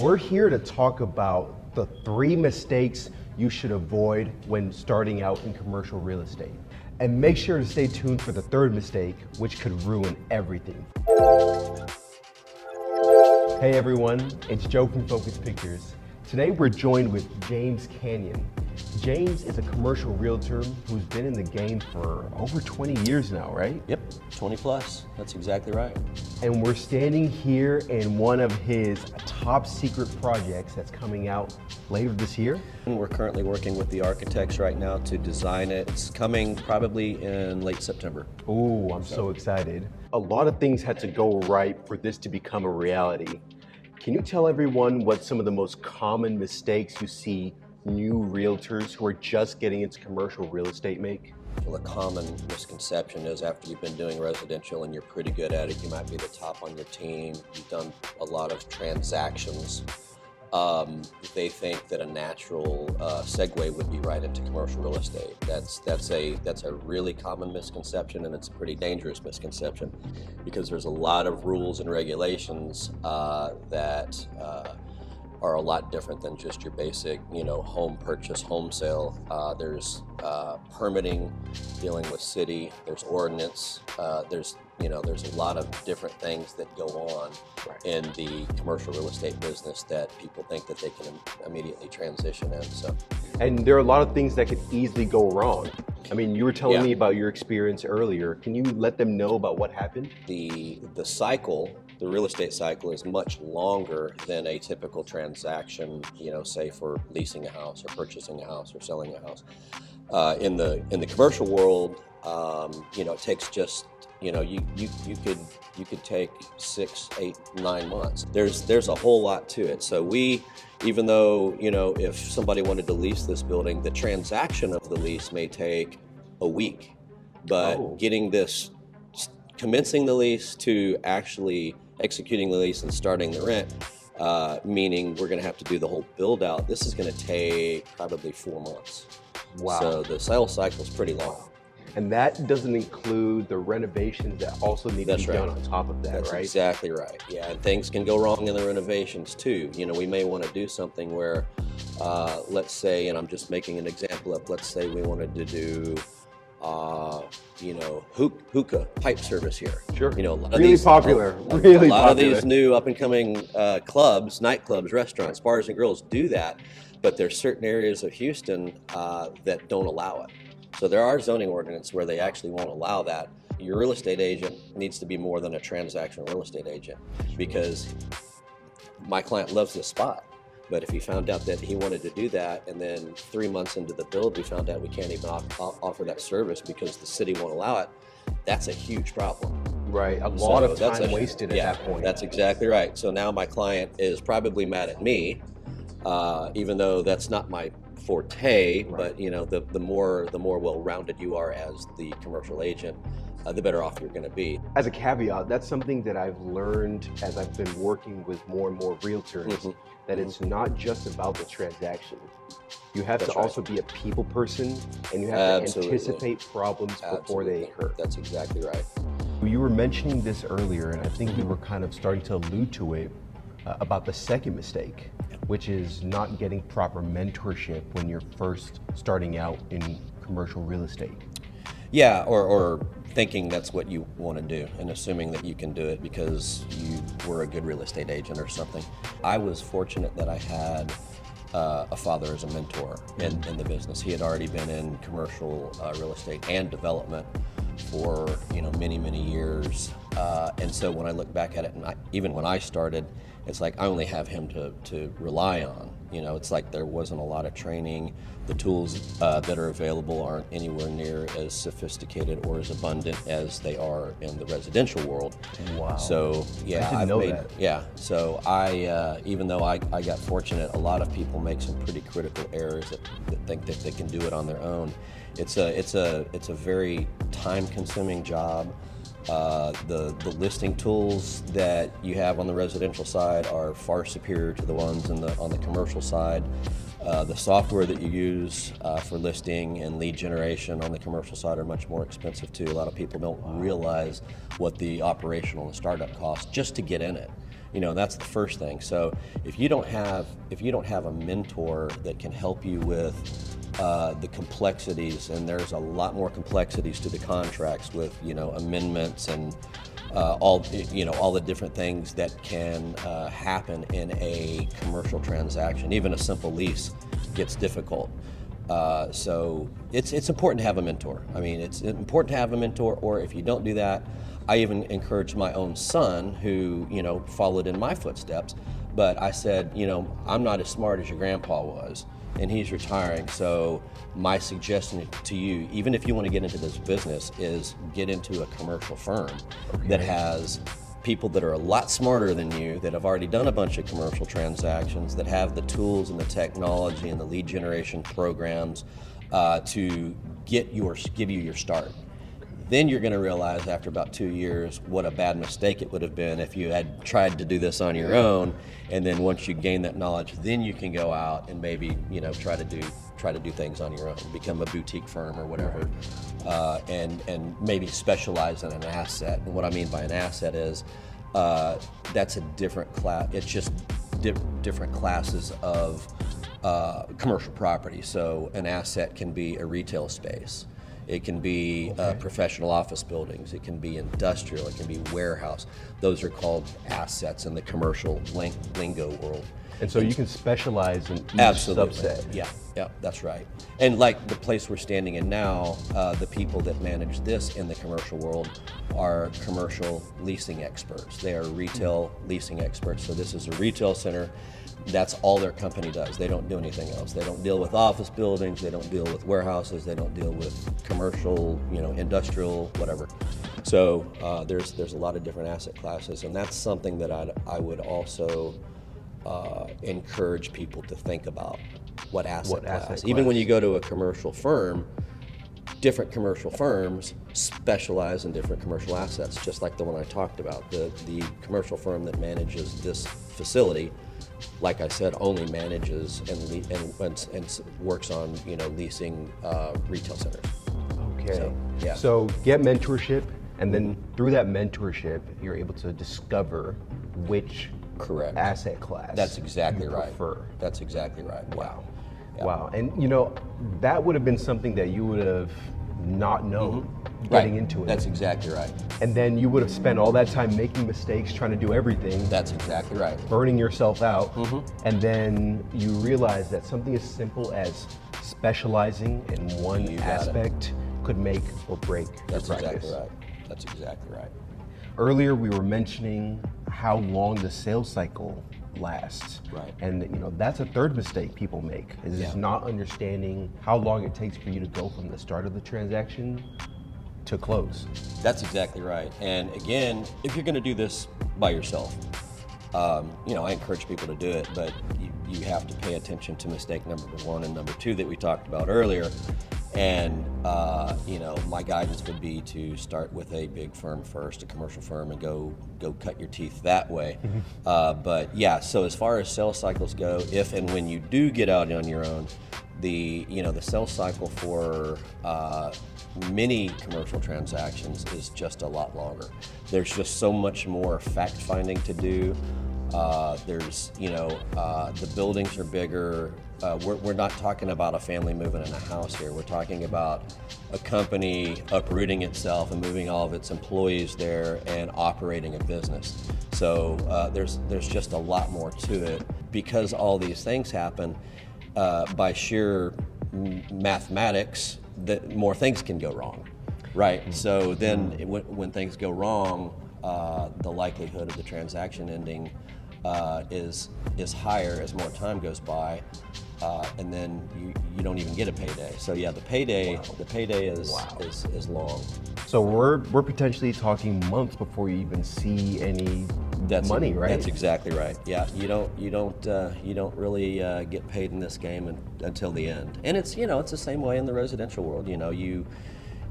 We're here to talk about the 3 mistakes you should avoid when starting out in commercial real estate. And make sure to stay tuned for the 3rd mistake, which could ruin everything. Hey everyone, it's Joe from Focus Pictures. Today we're joined with James Canion. James is a commercial realtor who's been in the game for over 20 years now, right? Yep, 20 plus, that's exactly right. And we're standing here in one of his top secret projects that's coming out later this year. And we're currently working with the architects right now to design it. It's coming probably in late September. Oh, I'm so excited. A lot of things had to go right for this to become a reality. Can you tell everyone what some of the most common mistakes you see new realtors who are just getting into commercial real estate make? Well, the common misconception is after you've been doing residential and you're pretty good at it, you might be the top on your team, you've done a lot of transactions. They think that a natural segue would be right into commercial real estate. That's a really common misconception, and it's a pretty dangerous misconception because there's a lot of rules and regulations that are a lot different than just your basic, home purchase, home sale. There's permitting, dealing with city, there's ordinance, there's a lot of different things that go on in the commercial real estate business that people think that they can immediately transition in. And there are a lot of things that could easily go wrong. I mean, you were telling me about your experience earlier. Can you let them know about what happened? The cycle, the real estate cycle, is much longer than a typical transaction, say for leasing a house or purchasing a house or selling a house. In the commercial world, it takes just, you could take 6, 8, 9 months. There's a whole lot to it. So even though, if somebody wanted to lease this building, the transaction of the lease may take a week, but getting this, commencing the lease to actually executing the lease and starting the rent, meaning we're going to have to do the whole build out. This is going to take probably 4 months. Wow. So the sales cycle is pretty long. And that doesn't include the renovations that also need to be done on top of that, That's right? That's exactly right. Yeah, and things can go wrong in the renovations too. We may want to do something where, let's say, and I'm just making an example up, let's say we wanted to do, hookah pipe service here. Sure. A lot of really these, popular. A Really lot popular. of these new up and coming clubs, nightclubs, restaurants, bars and grills do that, but there's certain areas of Houston that don't allow it. So there are zoning ordinances where they actually won't allow that. Your real estate agent needs to be more than a transactional real estate agent, because my client loves this spot. But if he found out that he wanted to do that, and then 3 months into the build, we found out we can't even offer that service because the city won't allow it, that's a huge problem. Right, a lot of time wasted at that point. That's exactly right. So now my client is probably mad at me, even though that's not my forte, but the more well-rounded you are as the commercial agent, the better off you're going to be. As a caveat, that's something that I've learned as I've been working with more and more realtors, that it's not just about the transaction. You have to also be a people person, and you have to anticipate problems before they occur. That's exactly right. You were mentioning this earlier, and I think we were kind of starting to allude to it, about the second mistake, which is not getting proper mentorship when you're first starting out in commercial real estate. Yeah, or thinking that's what you want to do and assuming that you can do it because you were a good real estate agent or something. I was fortunate that I had a father as a mentor in the business. He had already been in commercial real estate and development for many years, and so when I look back at it, and even when I started, it's like I only have him to rely on. It's like there wasn't a lot of training. The tools that are available aren't anywhere near as sophisticated or as abundant as they are in the residential world. Wow. So yeah, I didn't know that. Yeah, so I even though I got fortunate, a lot of people make some pretty critical errors that think that they can do it on their own. It's a very time-consuming job. The listing tools that you have on the residential side are far superior to the ones on the commercial side. The software that you use for listing and lead generation on the commercial side are much more expensive too. A lot of people don't realize what the operational and startup costs just to get in it. That's the first thing. So if you don't have a mentor that can help you with the complexities, and there's a lot more complexities to the contracts with amendments and all the different things that can happen in a commercial transaction. Even a simple lease gets difficult. So it's important to have a mentor. I mean, it's important to have a mentor, or if you don't do that, I even encourage my own son who, followed in my footsteps, but I said, I'm not as smart as your grandpa was, and he's retiring. So my suggestion to you, even if you want to get into this business, is get into a commercial firm that has people that are a lot smarter than you, that have already done a bunch of commercial transactions, that have the tools and the technology and the lead generation programs to give you your start. Then you're going to realize after about 2 years what a bad mistake it would have been if you had tried to do this on your own. And then once you gain that knowledge, then you can go out and maybe try to do things on your own, become a boutique firm or whatever, and maybe specialize in an asset. And what I mean by an asset is that's a different class. It's just different classes of commercial property. So an asset can be a retail space. It can be professional office buildings. It can be industrial. It can be warehouse. Those are called assets in the commercial lingo world. And so you can specialize in each subset. Yeah, that's right. And like the place we're standing in now, the people that manage this in the commercial world are commercial leasing experts. They are retail leasing experts. So this is a retail center. That's all their company does. They don't do anything else. They don't deal with office buildings. They don't deal with warehouses. They don't deal with commercial, industrial, whatever. So there's a lot of different asset classes, and that's something that I would also encourage people to think about. What asset class? Even when you go to a commercial firm, different commercial firms specialize in different commercial assets, just like the one I talked about. The commercial firm that manages this facility, like I said, only manages and works on leasing retail centers. Okay. So get mentorship, and then through that mentorship, you're able to discover which asset class. That's exactly right. Prefer. That's exactly right. Wow. Yeah. Wow. And that would have been something that you would have not known getting into it. That's exactly right. And then you would have spent all that time making mistakes, trying to do everything. That's exactly right. Burning yourself out. And then you realize that something as simple as specializing in one aspect could make or break your practice. Exactly right. That's exactly right. Earlier we were mentioning how long the sales cycle lasts. Right. And that's a third mistake people make, is just not understanding how long it takes for you to go from the start of the transaction to close. That's exactly right. And again, if you're going to do this by yourself, I encourage people to do it, but you have to pay attention to mistake number one and number two that we talked about earlier. And my guidance would be to start with a big firm first, a commercial firm, and go cut your teeth that way. But yeah, so as far as sales cycles go, if and when you do get out on your own, the sales cycle for many commercial transactions is just a lot longer. There's just so much more fact finding to do. The buildings are bigger. We're not talking about a family moving in a house here. We're talking about a company uprooting itself and moving all of its employees there and operating a business. So there's just a lot more to it. Because all these things happen, by sheer mathematics, that more things can go wrong, right? So then when things go wrong, the likelihood of the transaction ending is higher as more time goes by, and then you don't even get a payday. So yeah, the payday is long. So we're potentially talking months before you even see any money, right? That's exactly right. Yeah, you don't really get paid in this game until the end. And it's it's the same way in the residential world. You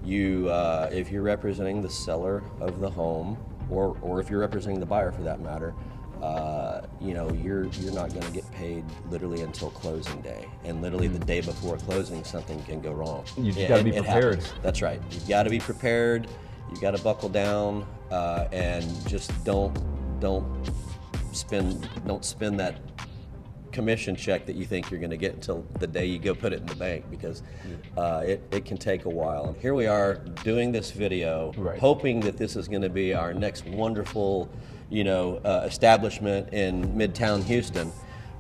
if you're representing the seller of the home, or if you're representing the buyer for that matter, you're not going to get paid literally until closing day, and literally the day before closing, something can go wrong. You've got to be prepared. That's right. You've got to be prepared. You've got to buckle down, and just don't don't spend that commission check that you think you're going to get until the day you go put it in the bank, because it can take a while. And here we are doing this video, hoping that this is going to be our next wonderful, establishment in Midtown Houston.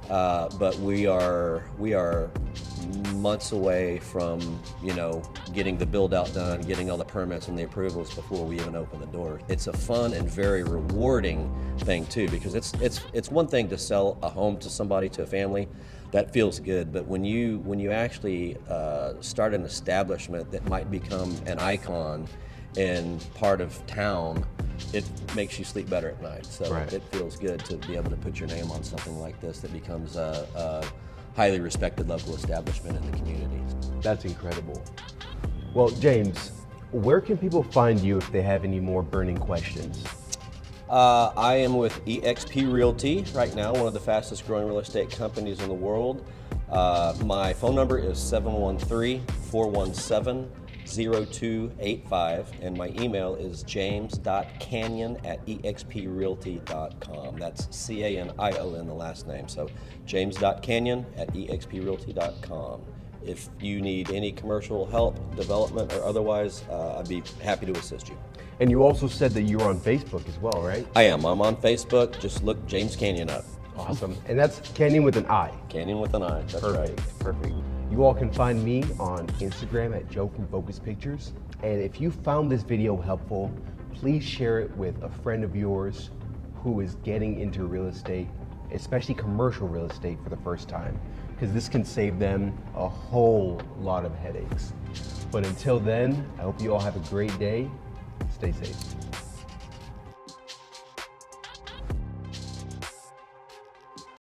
But we are months away from getting the build out done, getting all the permits and the approvals before we even open the door. It's a fun and very rewarding thing too, because it's one thing to sell a home to somebody, to a family. That feels good, but when you actually start an establishment that might become an icon in part of town, it makes you sleep better at night. So it feels good to be able to put your name on something like this that becomes a highly respected local establishment in the community. That's incredible. Well, James, where can people find you if they have any more burning questions? I am with eXp Realty right now, one of the fastest growing real estate companies in the world. My phone number is 713-417-0285, and my email is james.canion@exprealty.com. That's CANION, the last name. So james.canion@exprealty.com. If you need any commercial help, development, or otherwise, I'd be happy to assist you. And you also said that you're on Facebook as well, right? I am. I'm on Facebook. Just look James Canion up. Awesome. And that's Canion with an I. Canion with an I. That's Perfect. right. Perfect. You all can find me on Instagram at Joe from Focus Pictures. And if you found this video helpful, please share it with a friend of yours who is getting into real estate, especially commercial real estate, for the first time, because this can save them a whole lot of headaches. But until then, I hope you all have a great day. Stay safe.